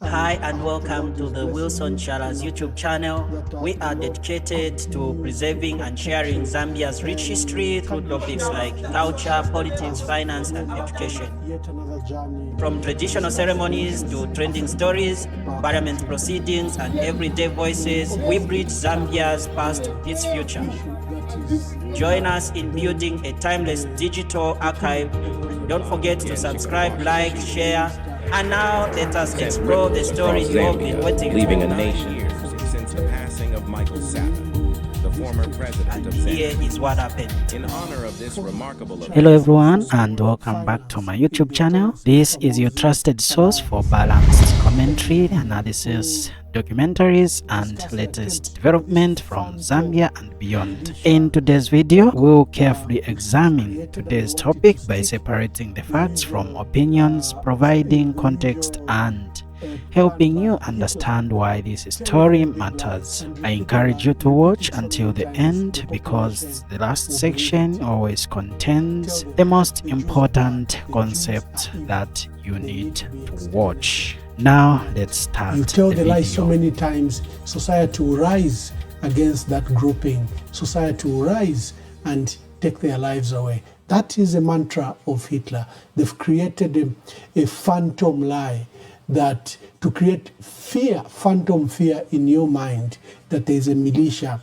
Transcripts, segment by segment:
Hi and welcome to the Wilson Chala's YouTube channel. We are dedicated to preserving and sharing Zambia's rich history through topics like culture, politics, finance, and education. From traditional ceremonies to trending stories, parliament proceedings, and everyday voices, we bridge Zambia's past to its future. Join us in building a timeless digital archive. Don't forget to subscribe, like, share, and now let us explore the story you've been waiting leaving for. a nation since the passing of Michael Sata, the former president of Here Zambia. is what happened. In honor of this remarkable event, Hello everyone and welcome back to my YouTube channel. This is your trusted source for balanced commentary, analysis, documentaries and latest development from Zambia and beyond. In today's video, we'll carefully examine today's topic by separating the facts from opinions, providing context and helping you understand why this story matters. I encourage you to watch until the end because the last section always contains the most important concept that you need to watch. Now let's start. You tell the lie video. so many times, society will rise against that grouping. Society will rise and take their lives away. That is a mantra of Hitler. They've created a phantom lie that to create fear, phantom fear in your mind that there is a militia.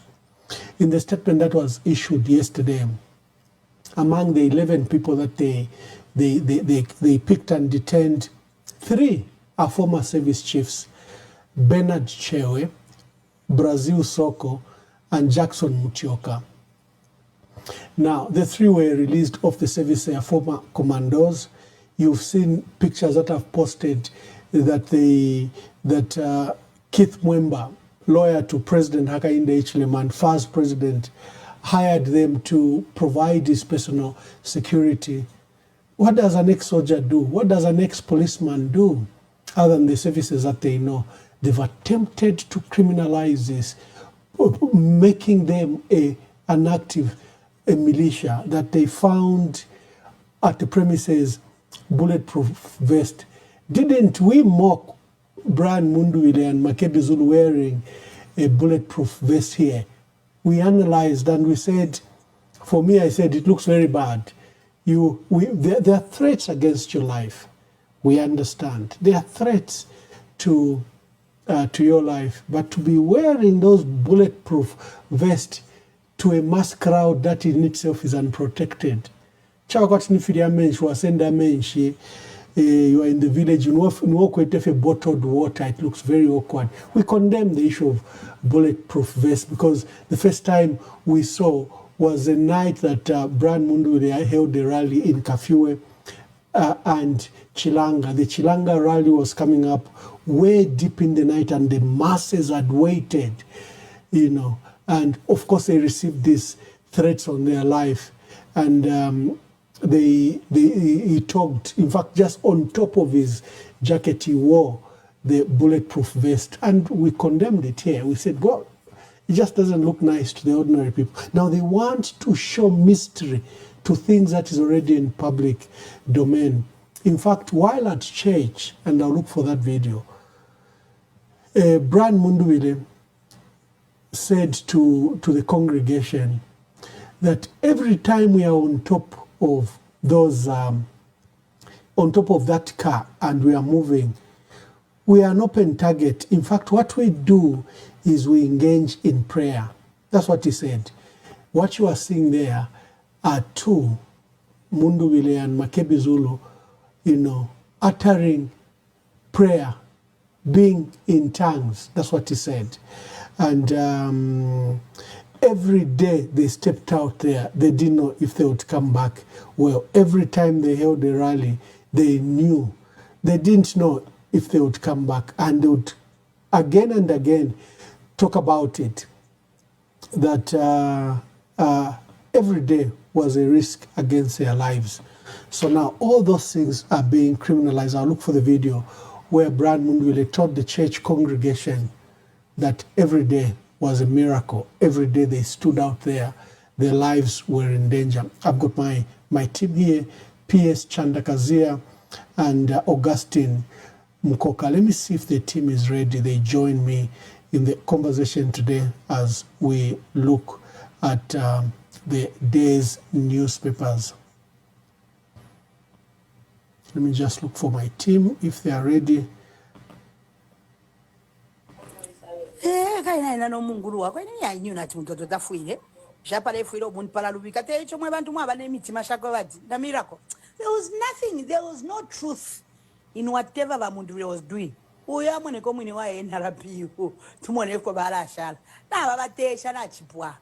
In the statement that was issued yesterday, among the 11 people that they picked and detained, 3 are former service chiefs: Bernard Chewe, Brazil Soko, and Jackson Mutioka. Now, the 3 were released off the service. They are former commandos. You've seen pictures that I've posted that Keith Mwamba, lawyer to President Hakainde Hichilema, first president, hired them to provide his personal security. What does an ex-soldier do? What does an ex-policeman do? Other than the services that they know, they've attempted to criminalize this, making them an active militia that they found at the premises bulletproof vest. Didn't we mock Brian Mundubile and Makebi Zulu wearing a bulletproof vest here? We analyzed and we said, for me, I said, it looks very bad. There are threats against your life. We understand. There are threats to your life. But to be wearing those bulletproof vests to a mass crowd that in itself is unprotected. You are in the village, you walk with a bottled water, it looks very awkward. We condemn the issue of bulletproof vests because the first time we saw was the night that Brian Mundubile held a rally in Kafwaya and Chilanga. The Chilanga rally was coming up way deep in the night and the masses had waited, and of course they received these threats on their life. And he talked, in fact, just on top of his jacket, he wore the bulletproof vest. And we condemned it here. We said, well, it just doesn't look nice to the ordinary people. Now they want to show mystery to things that is already in public domain. In fact, while at church, and I'll look for that video, Brian Mundubile said to the congregation that every time we are on top of those, on top of that car and we are moving, we are an open target. In fact, what we do is we engage in prayer. That's what he said. What you are seeing there are 2, Mundubile and Makebi Zulu, uttering prayer, being in tongues. That's what he said. And every day they stepped out there, they didn't know if they would come back. Well, every time they held a rally, they knew. They didn't know if they would come back. And they would again and again talk about it, that every day was a risk against their lives. So now all those things are being criminalized. I'll look for the video where Brian Mundubile taught the church congregation that every day was a miracle. Every day they stood out there, their lives were in danger. I've got my team here, P.S. Chandakazia and Augustine Mkoka. Let me see if the team is ready. They join me in the conversation today as we look at the day's newspapers. Let me just look for my team if they are ready. Kaina no munguru wako ni yanyu nati mtoto tafuire japale fuiro mun pala lubika te echo mwe bantu mwa bane mitima shako bati na miracle. There was nothing, there was no truth in whatever Mundubile was doing. Uya mwene ko mwini wa NRPU tumone ko balashala na babatesha na chipwa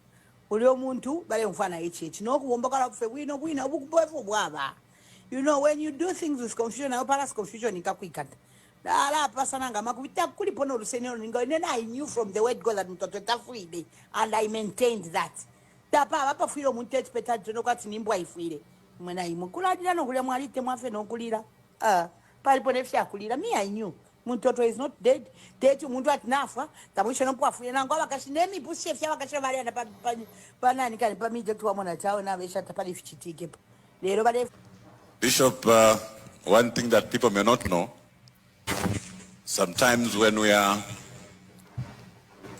uli omuntu bale mfana echi no kuomba kala kufe wino obukubofu bwaba. You know, when you do things with confusion, I pass confusion in Kakwikata. I knew from the word God that Mutotwe Kafwaya, and I maintained that. Tapa filo muntet peta no kwati nimbwa ifwile. Mwena imukula dila no kulia mwalite mwafe no kulira. Paliponefia kulira. Me I knew. Mutotwe is not dead. Dead to muntu at nafa. Tamusha no pwafuile na ngwa wakashinemi pusi fya wakasha valia na banani kani pa mije tuwa mwana chao na vesha tapali fichitike. Lero bale. Bishop, one thing that people may not know, sometimes when we are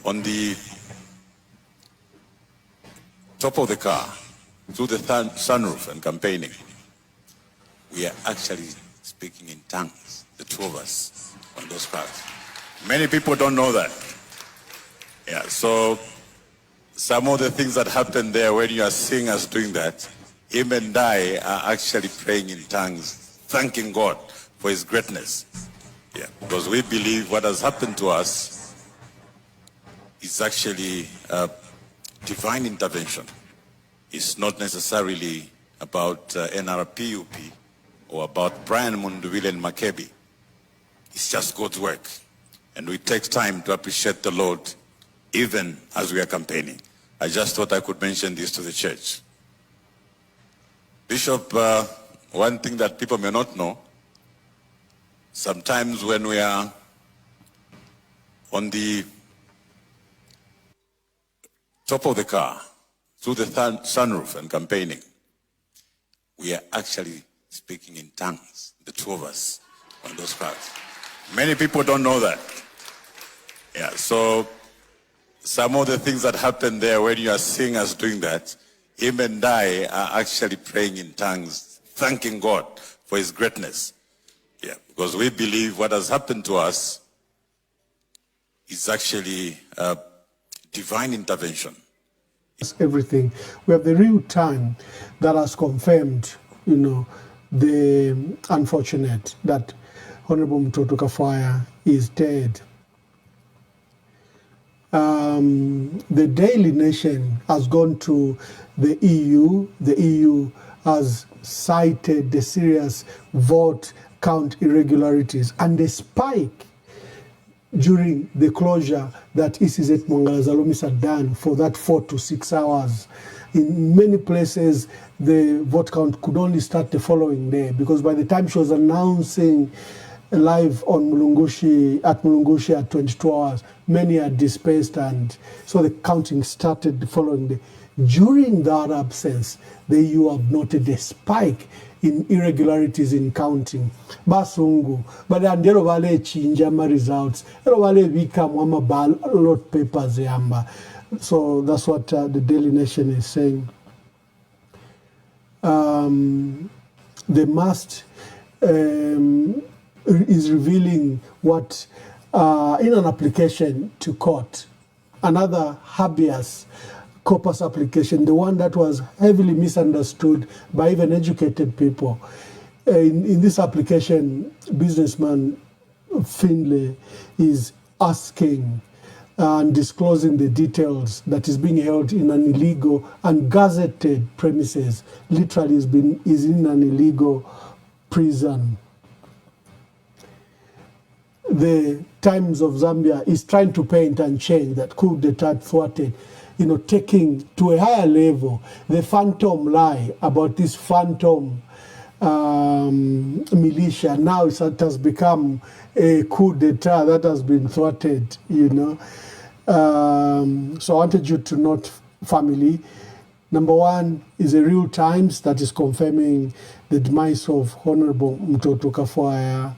on the top of the car, through the sunroof and campaigning, we are actually speaking in tongues, the two of us on those cars. Many people don't know that. Yeah, so some of the things that happen there when you are seeing us doing that, him and I are actually praying in tongues, thanking God for his greatness. Yeah, because we believe what has happened to us is actually divine intervention. It's not necessarily about NRPUP or about Brian Mundubile and Makebi. It's just God's work. And we take time to appreciate the Lord even as we are campaigning. I just thought I could mention this to the church. Bishop, one thing that people may not know, sometimes when we are on the top of the car, through the sunroof and campaigning, we are actually speaking in tongues, the two of us on those cars. Many people don't know that. Yeah, so some of the things that happen there when you are seeing us doing that, him and I are actually praying in tongues, thanking God for his greatness. Yeah, because we believe what has happened to us is actually divine intervention. Everything. We have the real time that has confirmed, you know, the unfortunate that Honorable Mutotwe Kafwaya is dead. The Daily Nation has gone to the EU. The EU has cited the serious vote count irregularities and the spike during the closure that ECZ Mwangalazalomis had done for that 4 to 6 hours. In many places, the vote count could only start the following day because by the time she was announcing live on Mulungushi at 22 hours, many had dispersed, and so the counting started the following day. During that absence, the EU have noted a spike in irregularities in counting. Basungu, but andero vale chinja ma results. Ero vale vika mwama ballot papers yamba. So that's what the Daily Nation is saying. They must is revealing what in an application to court, another habeas corpus application, the one that was heavily misunderstood by even educated people. In this application, businessman Finlay is asking and disclosing the details that is being held in an illegal and gazetted premises. Literally is in an illegal prison. The Times of Zambia is trying to paint and change that coup d'etat thwarted, you know, taking to a higher level the phantom lie about this phantom militia. Now it has become a coup d'etat that has been thwarted, you know. So I wanted you to note, family, number one is a Real Times that is confirming the demise of Honorable Mutotwe Kafwaya.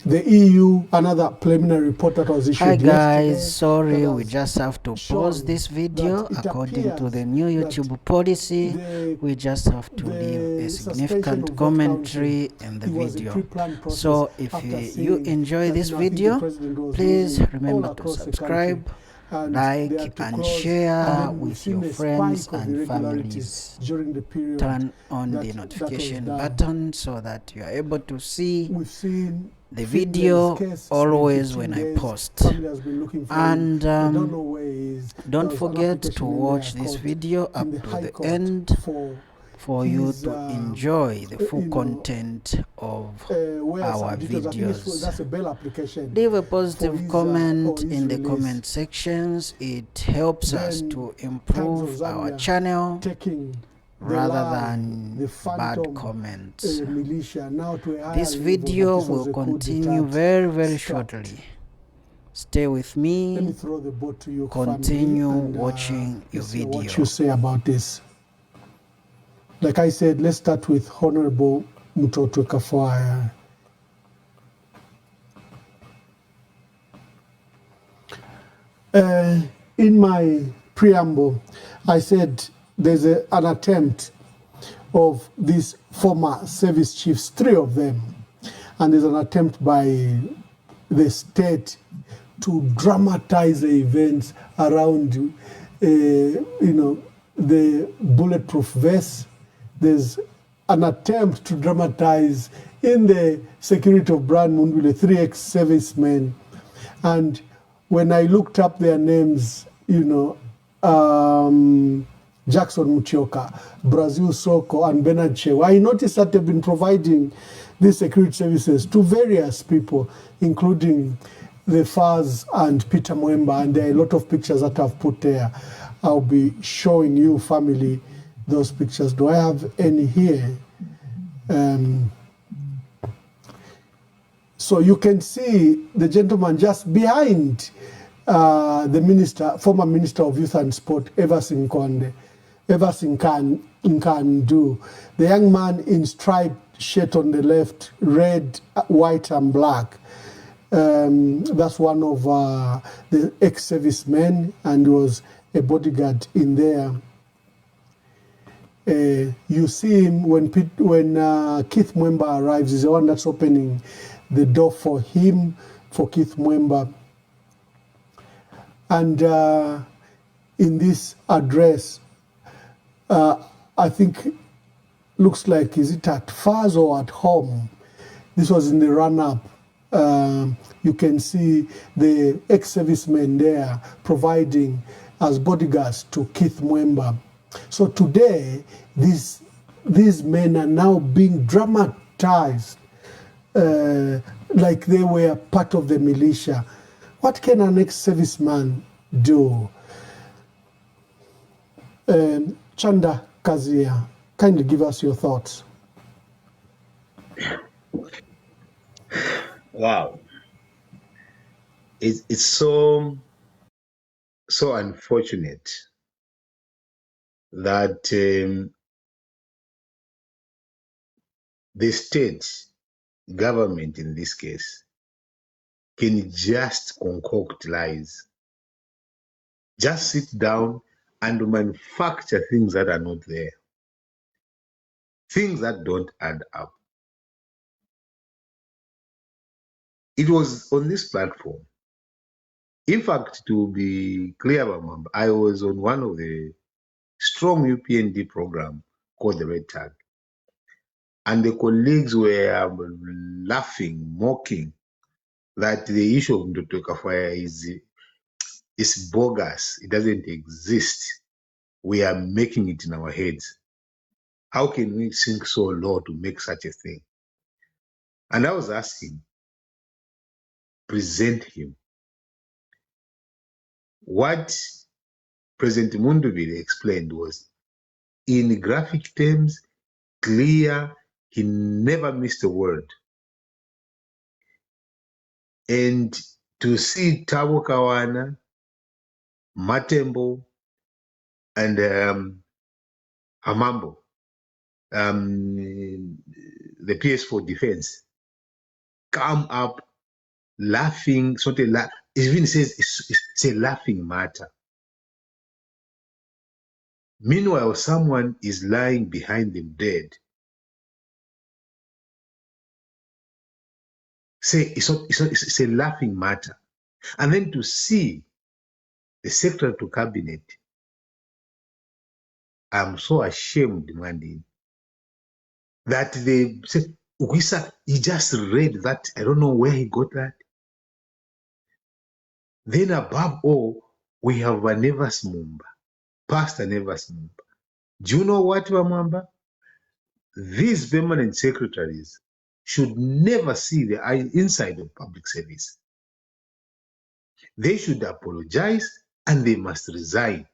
The EU, another preliminary report that was issued Hi yesterday, guys, sorry, that we has just have to pause shown this video. that it According to appears the new that YouTube policy, the- we just have to leave the a suspension significant of vote commentary in the it was a video. pre-planned process So if after you seeing enjoy that, this I think the video, president was please losing all remember to across the subscribe, country, and they had like to and close, share and then we've with seen your a friends spike of and irregularities families. during the period. Turn on that the was notification done. button so that you are able to see We've seen the Fitland's video case, it's been always 15 when I days. post. Family has been looking for him. And They don't know where he is. There don't was an forget to application in watch their this court, video up in the to High the Court, end for you his, to enjoy the full content of where our some details, I think videos. that's a bail application. Leave a for positive his, comment or his in the release. comment sections. It helps us Then to Times improve of our Zambia channel taking the rather lie, than the bad phantom, comments. militia now to a higher This level, video that this was will a coup continue d'etat very start. shortly. Stay with Let me me. throw the boat to you. Continue family, and, watching your let's see what video. you say about this. Like I said, let's start with Honorable Mutotwe Kafwaya. In my preamble, I said there's an attempt of these former service chiefs, 3 of them, and there's an attempt by the state to dramatize the events around, the bulletproof vest. There's an attempt to dramatize in the security of Brian Mundubile, 3 ex-servicemen. And when I looked up their names, Jackson Mutioka, Brazil Soko, and Bernard Chew, I noticed that they've been providing these security services to various people, including the FARS and Peter Mwamba, and there are a lot of pictures that I've put there. I'll be showing you, family, those pictures. Do I have any here? So you can see the gentleman just behind the former Minister of Youth and Sport, Everson Nkandu. The young man in striped shirt on the left, red, white, and black. That's one of the ex-servicemen, and was a bodyguard in there. You see him when Keith Mwamba arrives. He's the one that's opening the door for him, for Keith Mwamba. And in this address, I think, looks like, is it at FARS or at home? This was in the run-up. You can see the ex-servicemen there providing as bodyguards to Keith Mwamba. So today, these men are now being dramatized like they were part of the militia. What can an ex-serviceman do? Chanda Kazia, kindly give us your thoughts. Wow. It's so unfortunate that the state government in this case can just concoct lies, just sit down and manufacture things that are not there, things that don't add up. It was on this platform. In fact, to be clear, I was on one of the strong UPND program called the Red Tag. And the colleagues were laughing, mocking that the issue of Mutotwe Kafwaya is bogus. It doesn't exist. We are making it in our heads. How can we sink so low to make such a thing? And I was asking, present him. What President Mundubile explained was, in graphic terms, clear, he never missed a word. And to see Tabo Kawana, Matembo, and Amambo, the PS4 defense, come up laughing, sort of it even says it's a laughing matter. Meanwhile, someone is lying behind them dead. Say it's a laughing matter. And then to see the Secretary to Cabinet, I'm so ashamed, Mandy, that they said, he just read that. I don't know where he got that. Then above all, we have a Nevas Mumba, Pastor Nevas Mumba. Do you know what, Mwamba? These permanent secretaries should never see the inside of public service. They should apologize and they must resign.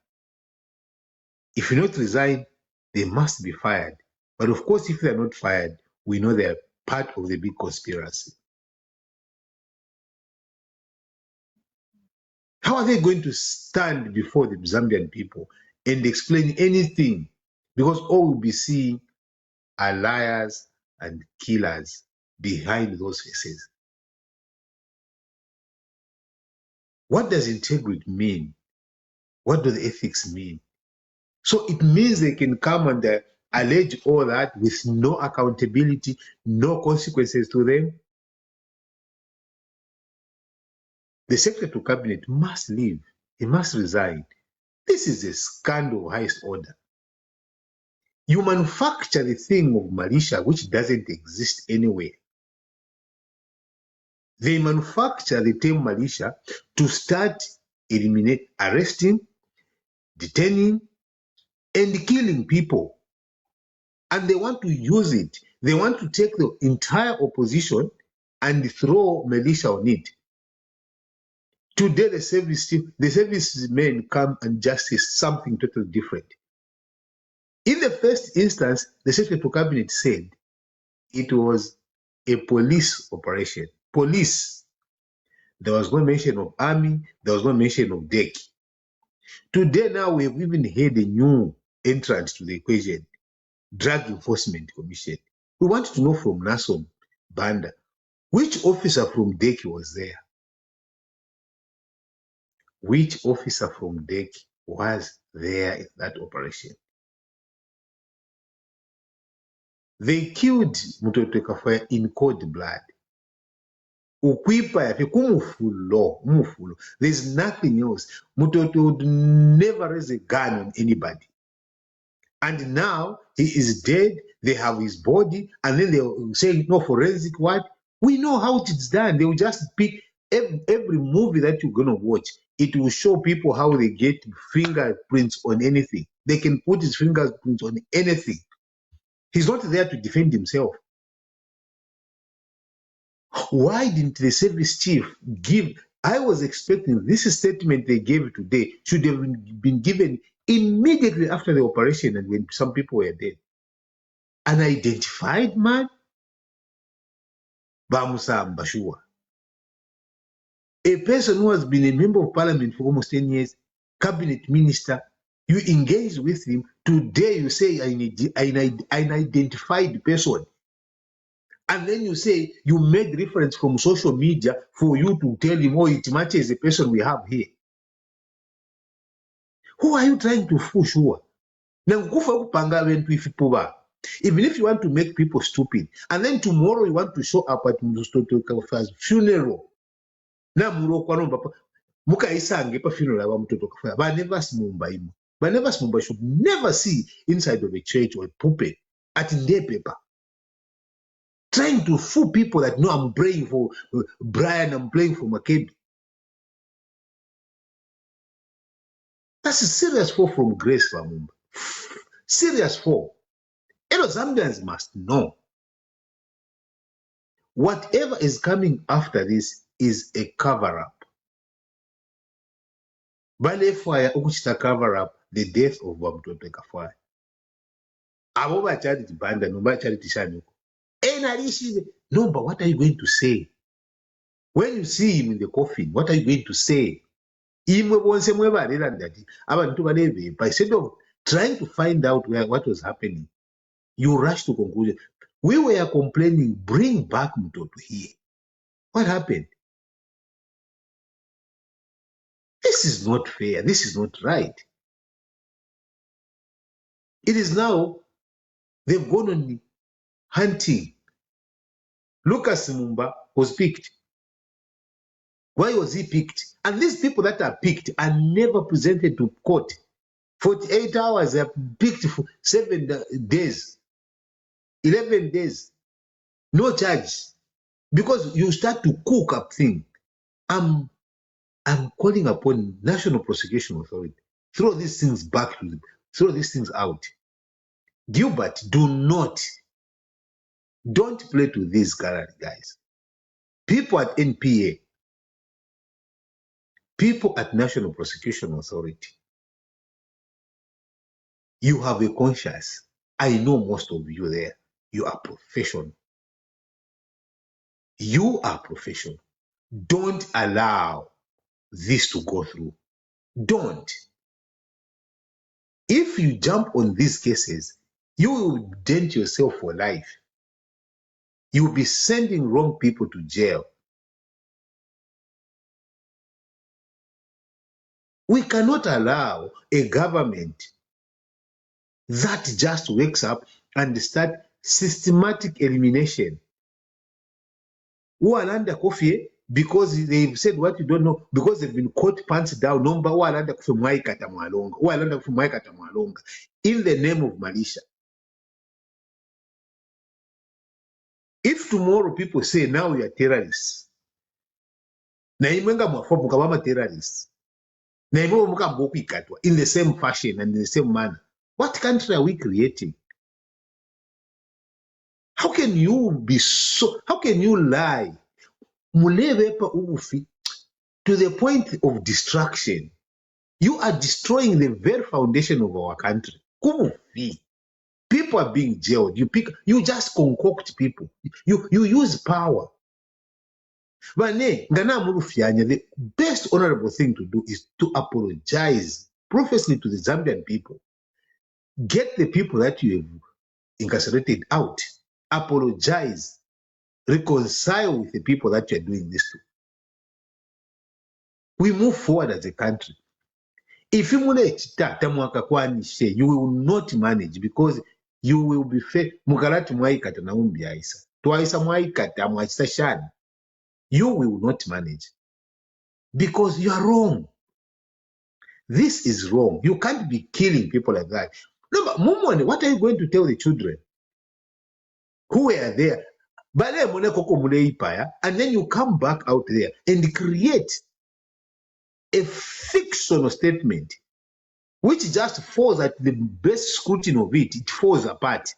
If you not resign, they must be fired. But of course, if they're not fired, we know they're part of the big conspiracy. How are they going to stand before the Zambian people and explain anything? Because all we'll be seeing are liars and killers behind those faces. What does integrity mean? What do the ethics mean? So it means they can come and allege all that with no accountability, no consequences to them. The Secretary to Cabinet must leave. He must resign. This is a scandal of highest order. You manufacture the thing of militia which doesn't exist anywhere. They manufacture the term militia to start arresting, detaining, and killing people. And they want to use it. They want to take the entire opposition and throw militia on it. Today, the servicemen come and justice something totally different. In the first instance, the Secretary to Cabinet said it was a police operation. Police. There was no mention of army. There was no mention of DEC. Today, now, we have even had a new entrant to the equation, Drug Enforcement Commission. We want to know from Nason Banda, which officer from DEC was there? Which officer from DEC was there in that operation? They killed Mutotwe Kafwaya in cold blood. There's nothing else. Mutotwe would never raise a gun on anybody. And now he is dead. They have his body, and then they will say, no, forensic what? We know how it's done. They will just pick every movie that you're going to watch. It will show people how they get fingerprints on anything. They can put his fingerprints on anything. He's not there to defend himself. Why didn't the service chief give? I was expecting this statement they gave today should have been given immediately after the operation and when some people were dead. An identified man? Bamusa Mbashua. A person who has been a member of parliament for almost 10 years, cabinet minister, you engage with him, today you say an identified person. And then you say you made reference from social media for you to tell him, oh, it matches the person we have here. Who are you trying to fool, sure? Even if you want to make people stupid, and then tomorrow you want to show up at Mutotwe Kafwaya's funeral. Na Mukaisange pa funeral wa Mutotwe Kafwaya. But never Mumba should never see inside of a church or a pulpit at their paper. Trying to fool people that no, I'm praying for Brian, I'm praying for Makebi. That's a serious fall from grace for Mumba. Serious fall. Zambians must know. Whatever is coming after this is a cover-up. Bale fire ukuchita cover-up the death of Mutotwe Kafwaya. Aboba charity banda, no charity shanuko. No, but what are you going to say? When you see him in the coffin, what are you going to say? Instead of trying to find out what was happening, you rush to conclusion. We were complaining, bring back Mutotwe here. What happened? This is not fair. This is not right. It is now they've gone on hunting. Lucas Mumba was picked. Why was he picked? And these people that are picked are never presented to court. 48 hours, they are picked for 7 days, 11 days, no charge. Because you start to cook up things. I'm calling upon National Prosecution Authority. Throw these things back to them. Throw these things out. Gilbert, don't play to these guys. People at NPA, people at National Prosecution Authority, you have a conscience. I know most of you there. You are professional. You are professional. Don't allow this to go through. Don't. If you jump on these cases, you will dent yourself for life. You will be sending wrong people to jail. We cannot allow a government that just wakes up and start systematic elimination. Who are under coffee because they've said what you don't know, because they've been caught pants down, number who are under coffee mwaikata mwalonga, in the name of militia. If tomorrow people say now we are terrorists, na imenga mwafobu kabama terrorists, na imenga muka mboku ikatwa in the same fashion and in the same manner, what country are we creating? How can you lie? Mulevepa ubufi to the point of destruction. You are destroying the very foundation of our country. Kumufi. People are being jailed. You just concoct people. You use power. But the best honorable thing to do is to apologize profusely to the Zambian people. Get the people that you have incarcerated out. Apologize. Reconcile with the people that you are doing this to. We move forward as a country. If you will not manage because you will be fair. You will not manage because you are wrong. This is wrong. You can't be killing people like that. No, but what are you going to tell the children who were there? And then you come back out there and create a fictional statement which just falls at the best scrutiny of it. It falls apart.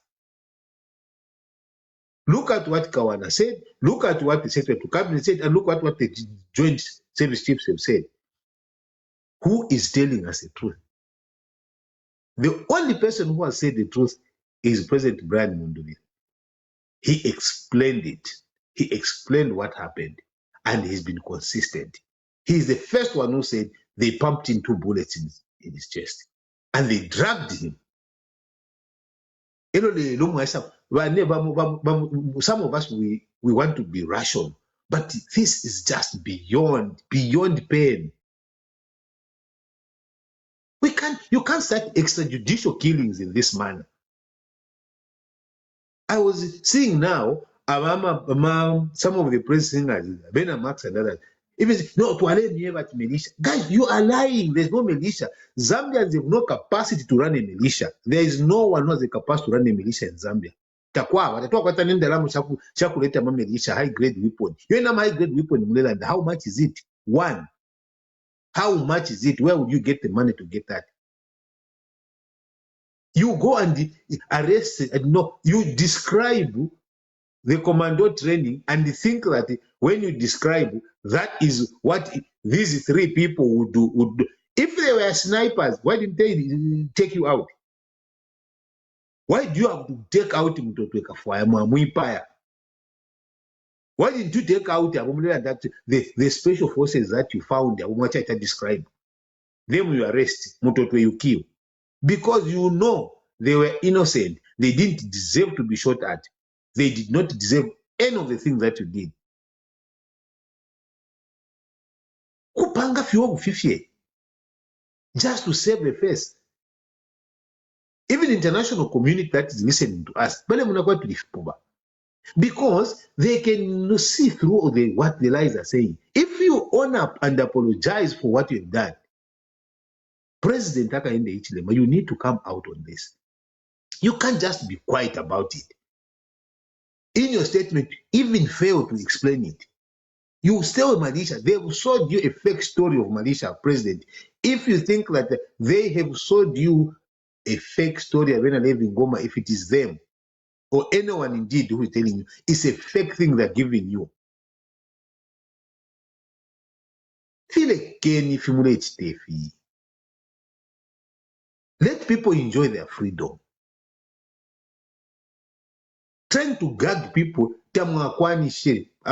Look at what Kawana said, look at what the Secretary to Cabinet said, and look at what the Joint Service Chiefs have said. Who is telling us the truth? The only person who has said the truth is President Brian Mundubile. He explained it. He explained what happened, and he's been consistent. He's the first one who said they pumped in 2 bullets in his chest, and they dragged him. Some of us, we want to be rational, but this is just beyond pain. You can't start extrajudicial killings in this manner. I was seeing now some of the press singers, Ben and Max and others, even say, no, militia. Guys, you are lying. There's no militia. Zambians have no capacity to run a militia. There is no one who has the capacity to run a militia in Zambia. Militia, high-grade weapon. You know high-grade weapon in Maryland. How much is it? 1. How much is it? Where would you get the money to get that? You go and arrest, you describe the commando training and think that when you describe, that is what these 3 people would do. If they were snipers, why didn't they take you out? Why do you have to take out Mutotwe Kafwaya? Why didn't you take out the special forces that you found, describe? Them you arrest, Mutotwe you kill. Because you know they were innocent. They didn't deserve to be shot at. They did not deserve any of the things that you did. Kupanga fyo fifie. just to save a face. Even international community that is listening to us, because they can see through what the lies are saying. If you own up and apologize for what you've done, President Hakainde Hichilema, you need to come out on this. You can't just be quiet about it. In your statement, even fail to explain it. You still militia. They've sold you a fake story of militia, President. If you think that they have sold you a fake story of Living Goma, if it is them or anyone indeed who is telling you, it's a fake thing they're giving you. Feel again if you let people enjoy their freedom. Trying to gag people, I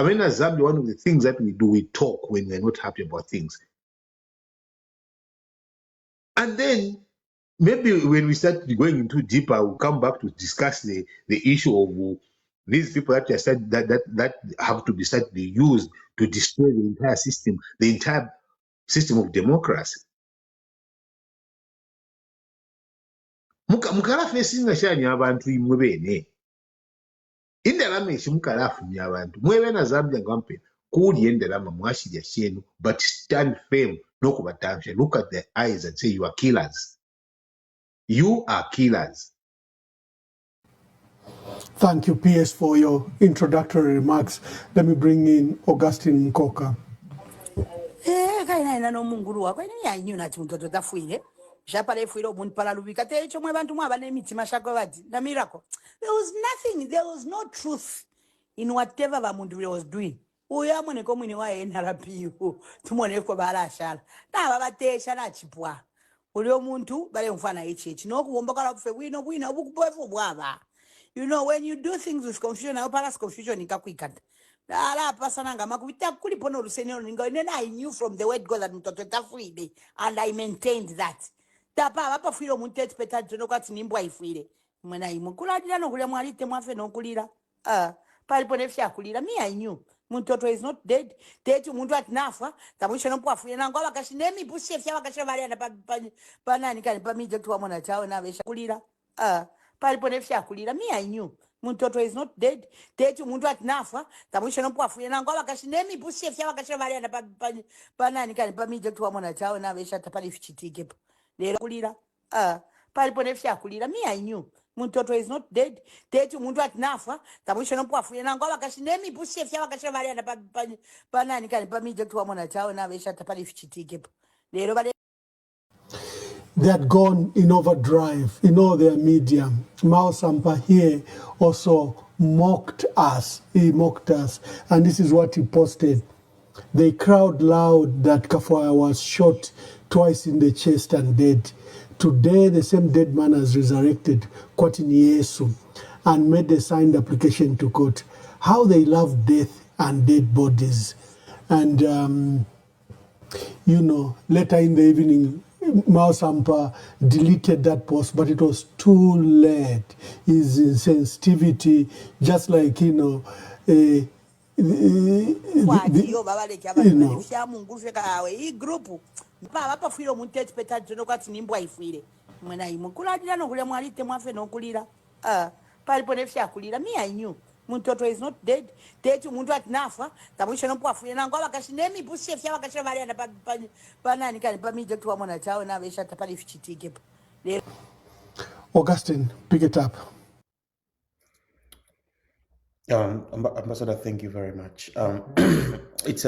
mean, as Zambia, one of the things that we do, we talk when we're not happy about things. And then maybe when we start going into deeper, we'll come back to discuss the issue of these people that that have to be used to destroy the entire system of democracy. Mukala facing shani abantu imwe bene. Indalama ishimukalafunya abantu. Mwewe na Zambia ngampe kuli endalama mwashirya shenu, but stand firm no kubatamsha. Look at their eyes and say you are killers. You are killers. Thank you, PS, for your introductory remarks. Let me bring in Augustine Nkoka. Kaina no munguru wako ni yanyu na Mutotwe Kafwaya. Japale fuiro mun pala lubika te chomwe bantu mwa bane mitima shako badi na miracle. There was no truth in whatever Mundubile was doing. Uya mwene ko mwini wa NRP tumone ko balashala. Na babatesha na chipwa. Ulio muntu bale mfana echi no kuomba kala kufe bwino obukupofu bwaba. You know, when you do things with confusion, I pass confusion in Kakwikant. I knew from the word God that Mutotwe Kafwaya, and I maintained that. Tapa hapa filo muntet peta tono kwa tinimbwa ifwile. Mwana imukula dila no kulia mwalite mwafe no kulira. Palipo nefya kulira. Me I knew. Mutotwe is not dead. Tetu muntu atinafa. Tamusha no pwafuye na ngwa wakashinemi pusi fya wakashabalia na pa nani kani pa mije tuwa mwana chao na vesha kulira. Palipo nefya kulira. Me I knew. Mutotwe is not dead. Tetu muntu atinafa. Tamusha no pwafuye na ngwa wakashinemi pusi fya wakashabalia na pa nani kani pa mije tuwa mwana chao na vesha tapali fichitike. Kulira. Palipo nefya kulira. Me I knew. Mutotwe is not dead. Tetu muntu atinafa. Tamusha no pwafuye na ngwa wakashinemi pusi fya wakashabalia na pa nani kani pa mije tuwa mwana chao na vesha tapali fichitike. Lero bale They had gone in overdrive in all their media. Mao Sampa here also mocked us. He mocked us. And this is what he posted. They crowd loud that Kafwaya was shot twice in the chest and dead. Today, the same dead man has resurrected, quoting Yesu, and made a signed application to court. How they love death and dead bodies. And, you know, later in the evening, Mao Sampa deleted that post, but it was too late. His insensitivity, just like, you know, Me I knew. Mutotwe is not dead. Tetu muntu atinafa. Tamusha no pwafuye na ngwa wakashinemi pusi fya wakashabalia na pa nani kani pa mije tuwa mwana chao na vesha tapali fichitike. Augustine, pick it up. Ambassador, thank you very much. It's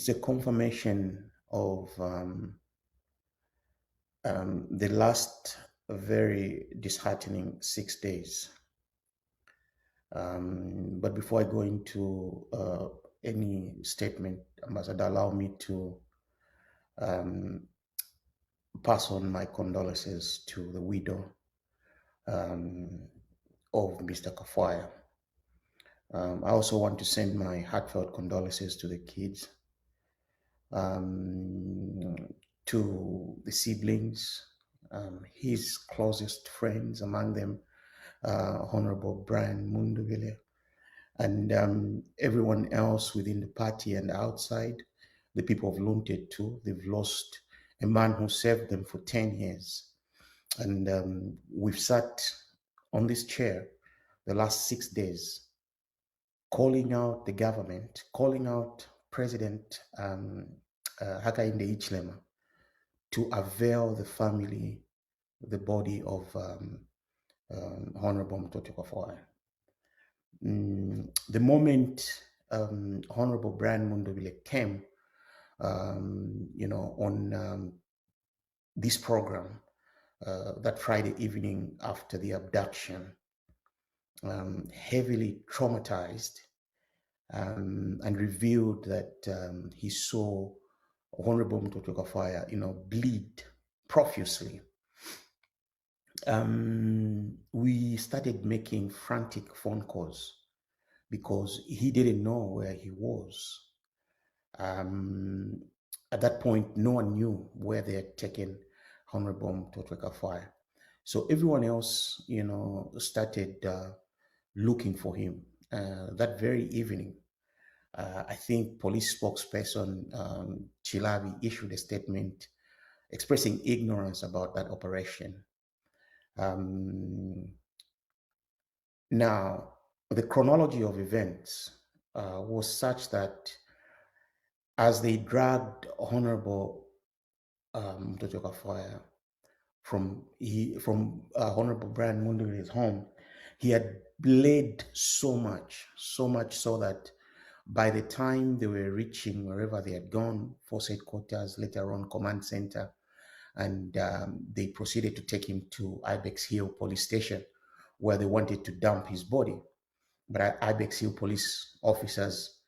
a confirmation of the last very disheartening 6 days. But before I go into any statement, Ambassador, allow me to pass on my condolences to the widow of Mr. Kafwaya. I also want to send my heartfelt condolences to the kids, to the siblings, his closest friends, among them Honorable Brian Mundubile, and everyone else within the party and outside, the people of Lunte too. They've lost a man who served them for 10 years. And we've sat on this chair the last 6 days, calling out the government, calling out President Hakainde Hichilema to avail the family the body of Honorable Mutotwe Kafwaya. The moment Honorable Brian Mundubile came, on this program that Friday evening after the abduction, heavily traumatized, and revealed that he saw Honorable Mutotwe Kafwaya, bleed profusely. We started making frantic phone calls because he didn't know where he was. At that point, no one knew where they had taken Honorable Mutotwe Kafwaya. So everyone else, started looking for him. That very evening, I think police spokesperson Chilabi issued a statement expressing ignorance about that operation. Now, the chronology of events was such that as they dragged Honorable Mutotwe Kafwaya from Honorable Brian Mundubile's home, he had bled so much so that by the time they were reaching wherever they had gone, force headquarters, later on command center, and they proceeded to take him to Ibex Hill police station where they wanted to dump his body. But Ibex Hill police officers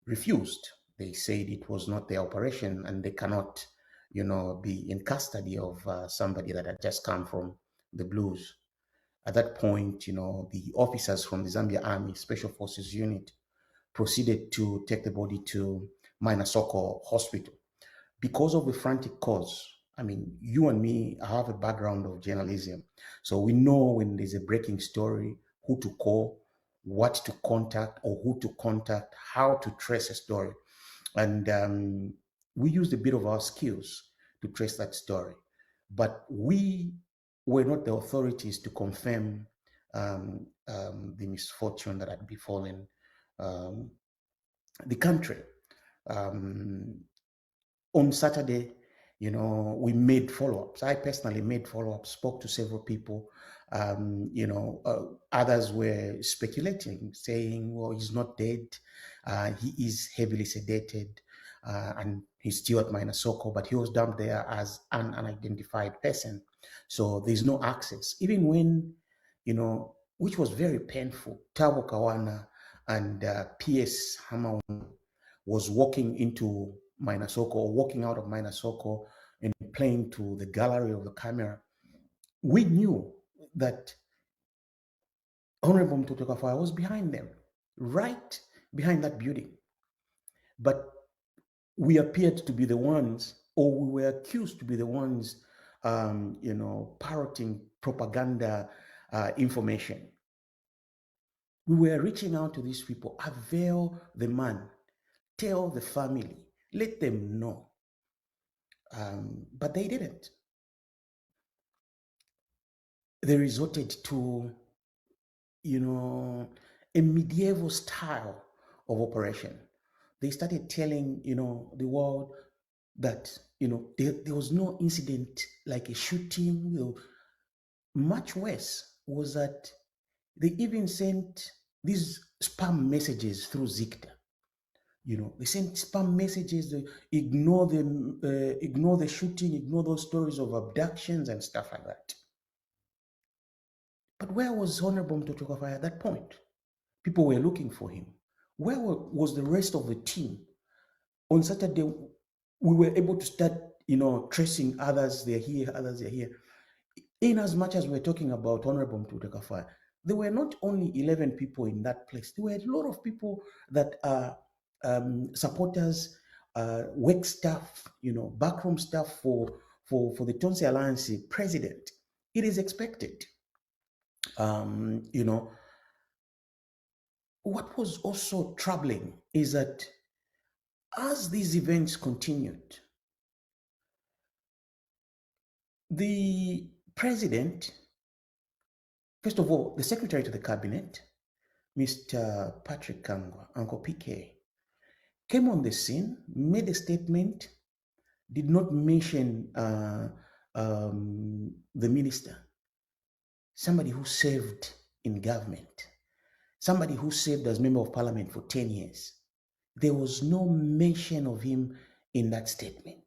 refused. They said it was not their operation and they cannot, be in custody of somebody that had just come from the blues. At that point, the officers from the Zambia Army Special Forces Unit proceeded to take the body to Minasoko Hospital. Because of the frantic cause, I mean, you and me have a background of journalism. So we know when there's a breaking story, who to call, what to contact, or who to contact, how to trace a story. And we used a bit of our skills to trace that story. But we were not the authorities to confirm the misfortune that had befallen the country. On Saturday, we made follow-ups. I personally made follow-ups, spoke to several people. Others were speculating, saying, well, he's not dead. He is heavily sedated and he's still at Minasoko, but he was dumped there as an unidentified person. So there's no access. Even when, which was very painful, Tabo Kawana and PS Hamau was walking into Minasoko or walking out of Minasoko and playing to the gallery of the camera, we knew that Honorable Mutotwe Kafwaya was behind them, right behind that building. But we appeared to be the ones, or we were accused to be the ones, parroting propaganda information. We were reaching out to these people, avail the man, tell the family, let them know. But they didn't. They resorted to, a medieval style of operation. They started telling, the world that, there was no incident like a shooting. Much worse was that they even sent these spam messages through Zikta. They sent spam messages, they ignore the shooting, ignore those stories of abductions and stuff like that. But where was Honorable Mutotwe Kafwaya at that point? People were looking for him. Where was the rest of the team? On Saturday, we were able to start, tracing others, they're here, others are here. In as much as we're talking about Honorable Mutotwe Kafwaya, there were not only 11 people in that place. There were a lot of people that are supporters, work staff, backroom staff for the Tonse Alliance president. It is expected. what was also troubling is that as these events continued, the president, first of all, the secretary to the cabinet, Mr. Patrick Kangwa, Uncle PK, came on the scene, made a statement, did not mention the minister, somebody who served in government, somebody who served as member of parliament for 10 years. There was no mention of him in that statement.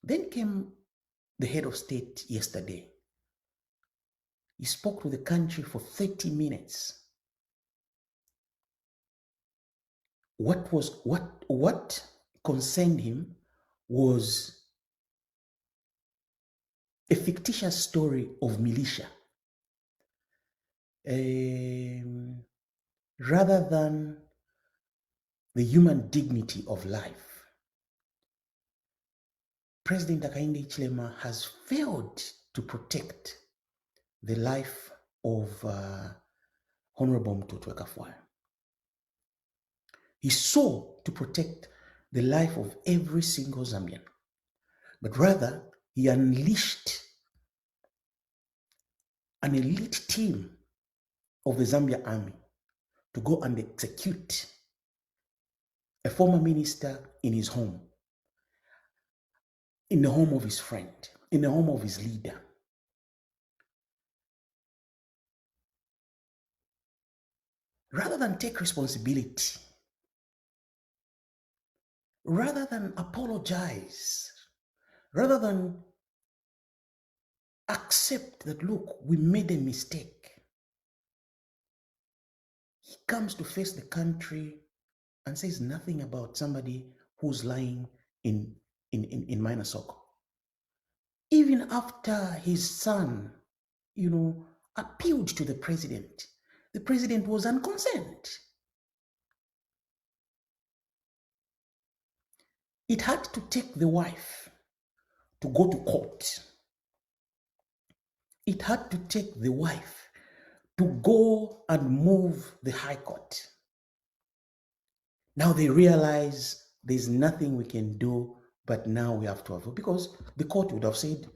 Then came the head of state yesterday. He spoke to the country for 30 minutes. What concerned him was a fictitious story of militia, rather than the human dignity of life. President Hakainde Hichilema has failed to protect the life of Honorable Mutotwe Kafwaya. He sought to protect the life of every single Zambian, but rather he unleashed an elite team of the Zambia army to go and execute a former minister in his home, in the home of his friend, in the home of his leader. Rather than take responsibility, rather than apologize, rather than accept that, look, we made a mistake, he comes to face the country and says nothing about somebody who's lying in Minnesota. Even after his son, appealed to the president was unconcerned. It had to take the wife to go to court. It had to take the wife to go and move the High Court. Now they realize there's nothing we can do, but now we have to avail, because the court would have said,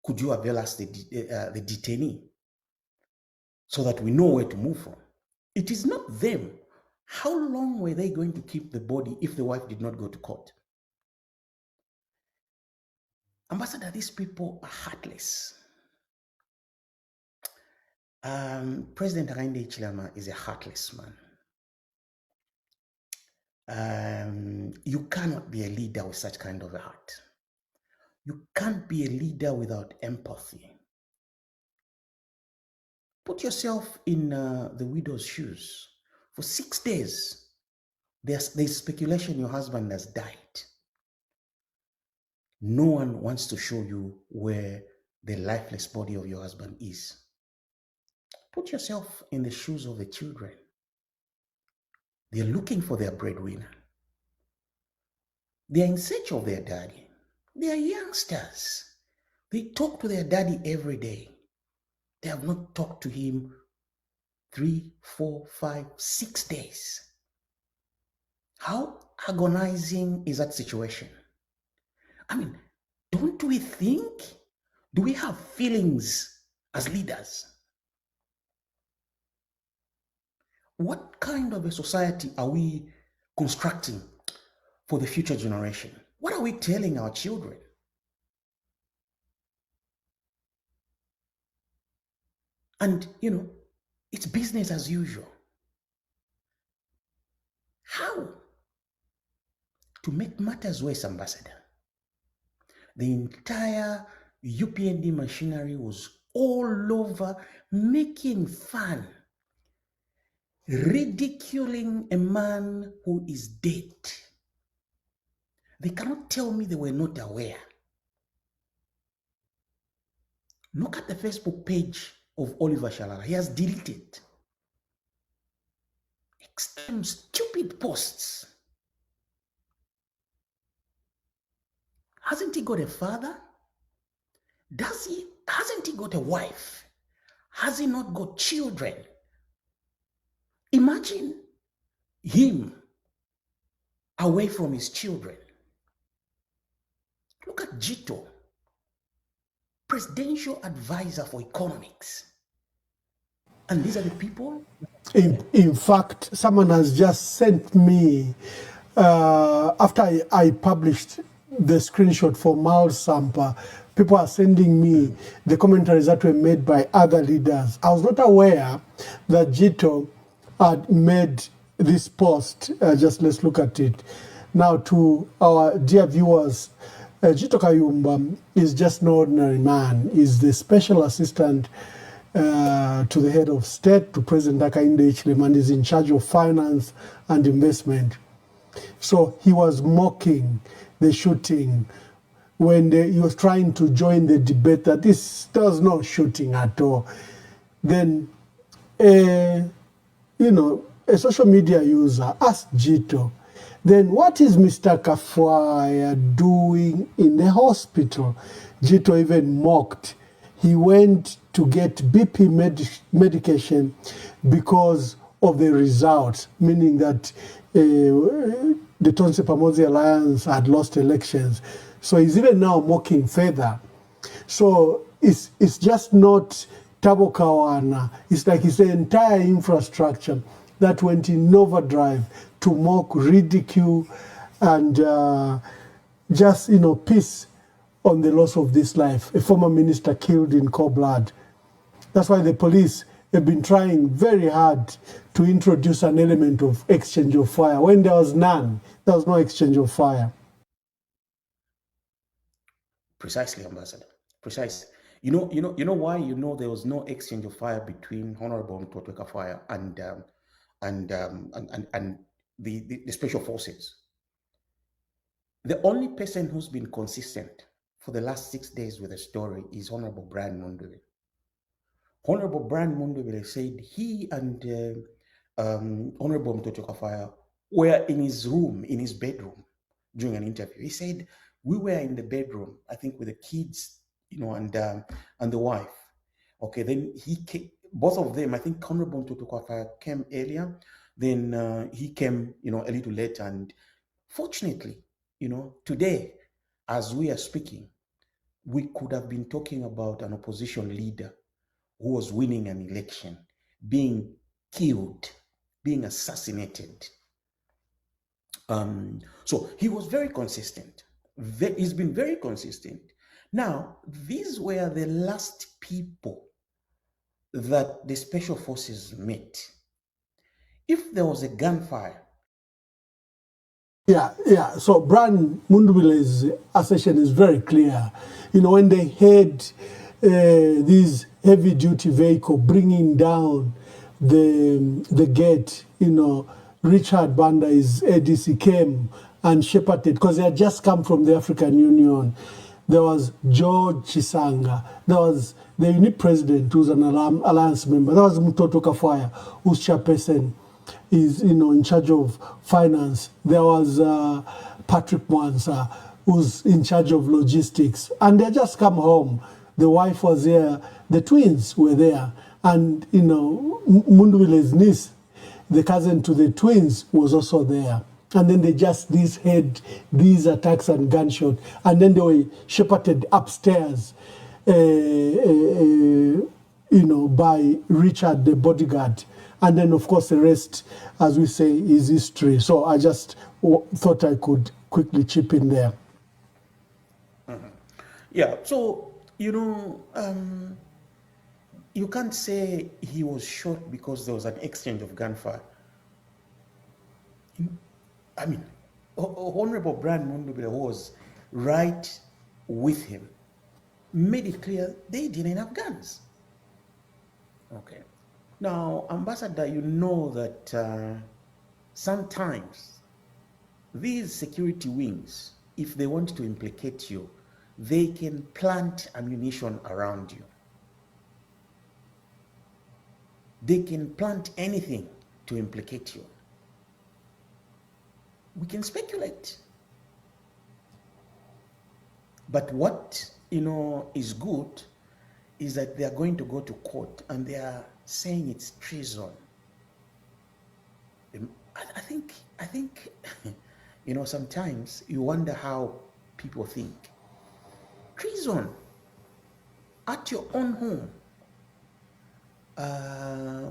could you avail us the detainee so that we know where to move from? It is not them. How long were they going to keep the body if the wife did not go to court? Ambassador, these people are heartless. President Hakainde Hichilema is a heartless man. You cannot be a leader with such kind of a heart. You can't be a leader without empathy. Put yourself in the widow's shoes. For 6 days, there's speculation your husband has died. No one wants to show you where the lifeless body of your husband is. Put yourself in the shoes of the children. They're looking for their breadwinner. They're in search of their daddy. They are youngsters. They talk to their daddy every day. They have not talked to him 3, 4, 5, 6 days. How agonizing is that situation? I mean, don't we think? Do we have feelings as leaders? What kind of a society are we constructing for the future generation? What are we telling our children? And, it's business as usual. How? To make matters worse, Ambassador, the entire UPND machinery was all over making fun, ridiculing a man who is dead. They cannot tell me they were not aware. Look at the Facebook page of Oliver Shalala. He has deleted extreme stupid posts. Hasn't he got a father? Hasn't he got a wife? Has he not got children? Imagine him away from his children. Look at Jito, presidential advisor for economics. And these are the people? In fact, someone has just sent me, after I published the screenshot for Mal Sampa, people are sending me the commentaries that were made by other leaders. I was not aware that Jito had made this post. Just let's look at it. Now, to our dear viewers, Jito Kayumba is just no ordinary man. He's the special assistant to the head of state, to President Hakainde Hichilema, is in charge of finance and investment. So he was mocking the shooting when he was trying to join the debate that there was no shooting at all. Then, a social media user asked Jito, then what is Mr. Kafwaya doing in the hospital? Jito even mocked. He went to get BP medication because of the results, meaning that the Tonse Pamosi Alliance had lost elections. So he's even now mocking further. So it's just not Tabo Kawana. It's like it's the entire infrastructure that went in overdrive to mock, ridicule, and just, piss on the loss of this life. A former minister killed in cold blood. That's why the police have been trying very hard to introduce an element of exchange of fire. When there was none, there was no exchange of fire. Precisely, Ambassador. Precisely. You know why there was no exchange of fire between Honorable Mutotwe Kafwaya and the special forces. The only person who's been consistent for the last 6 days with the story is Honorable Brian Mundubile. Honorable Brian Mundubile said he and Honorable Mutotwe Kafwaya were in his room, in his bedroom, during an interview. He said, we were in the bedroom, I think with the kids, and the wife. Okay, then both of them, I think Honorable Mutotwe Kafwaya came earlier, then he came, a little later. And fortunately, today, as we are speaking, we could have been talking about an opposition leader who was winning an election, being killed, being assassinated. So he was very consistent. He's been very consistent. Now, these were the last people that the special forces met. If there was a gunfire. Yeah. So Brian Mundubile's assertion is very clear. When they had this heavy-duty vehicle bringing down the gate, Richard Banda, his ADC, came and shepherded, because they had just come from the African Union. There was George Chisanga. There was the unit president, who's an alliance member. There was Mutotwe Kafwaya, who's chairperson, is in charge of finance. There was Patrick Mwansa, who's in charge of logistics. And they just come home. The wife was there. The twins were there. And, Mundubile's niece, the cousin to the twins, was also there. And then they just had these attacks and gunshot. And then they were shepherded upstairs, by Richard, the bodyguard. And then, of course, the rest, as we say, is history. So I just thought I could quickly chip in there. Mm-hmm. Yeah, so, you can't say he was shot because there was an exchange of gunfire. I mean, Honorable Brian Mundubile was right with him, made it clear they didn't have guns. Okay. Now, Ambassador, you know that sometimes these security wings, if they want to implicate you, they can plant ammunition around you. They can plant anything to implicate you. We can speculate. But what, is good is that they are going to go to court and they are saying it's treason. I think, you know, sometimes you wonder how people think. Treason at your own home,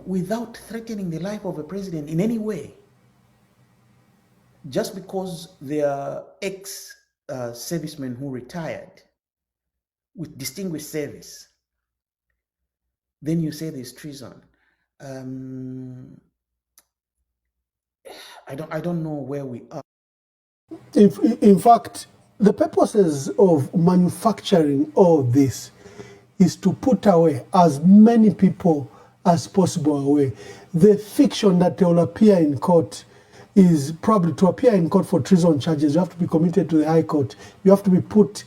without threatening the life of a president in any way, just because they are ex-servicemen who retired with distinguished service, then you say there's treason. I don't know where we are. In fact, the purposes of manufacturing all this is to put away as many people as possible away. The fiction that they will appear in court is probably to appear in court for treason charges. You have to be committed to the High Court. You have to be put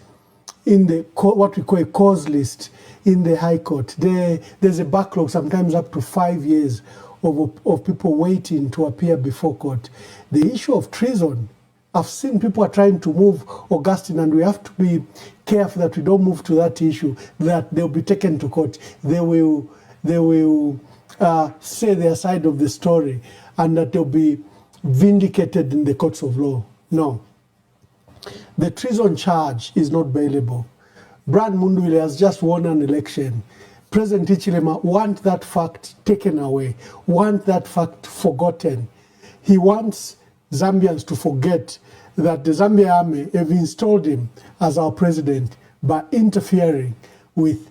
in the what we call a cause list in the High Court. There's a backlog, sometimes up to 5 years of people waiting to appear before court. The issue of treason, I've seen people are trying to move Augustine, and we have to be careful that we don't move to that issue, that they'll be taken to court. They will say their side of the story, and that they'll be vindicated in the courts of law. No. The treason charge is not bailable. Brad Mundubile has just won an election. President Hichilema wants that fact taken away, wants that fact forgotten. He wants Zambians to forget that the Zambian army have installed him as our president by interfering with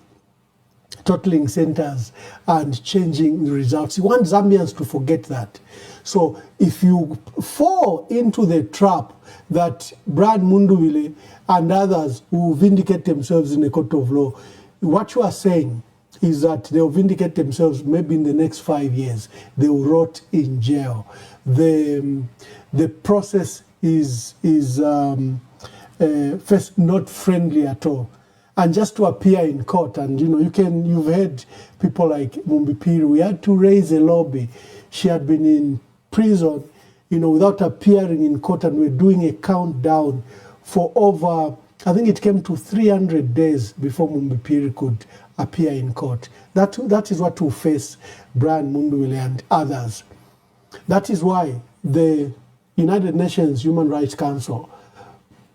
totaling centers and changing the results. He wants Zambians to forget that. So if you fall into the trap that Brad Mundubile and others who vindicate themselves in a court of law, what you are saying is that they'll vindicate themselves maybe in the next 5 years. They will rot in jail. The process is first not friendly at all. And just to appear in court, and you've heard people like Mundubile, we had to raise a lobby. She had been in prison, without appearing in court, and we're doing a countdown for over, I think it came to 300 days before Mundubile could appear in court. That is what will face Brian Mundubile and others. That is why the United Nations Human Rights Council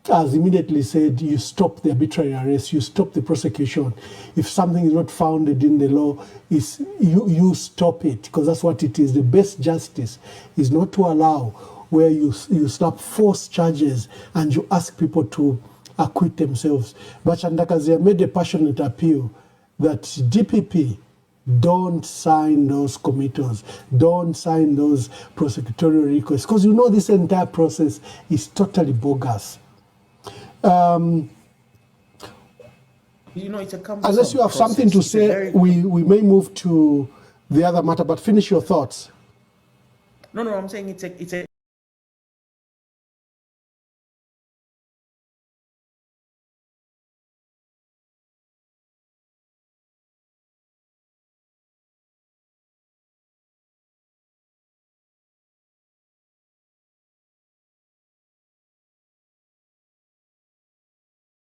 has immediately said, you stop the arbitrary arrest, you stop the prosecution. If something is not founded in the law, you stop it, because that's what it is. The best justice is not to allow where you slap false charges and you ask people to acquit themselves. But Chandakazia made a passionate appeal that DPP don't sign those committals, don't sign those prosecutorial requests, because this entire process is totally bogus. It's a unless you have something to say, we may move to the other matter, but finish your thoughts. No, I'm saying it's a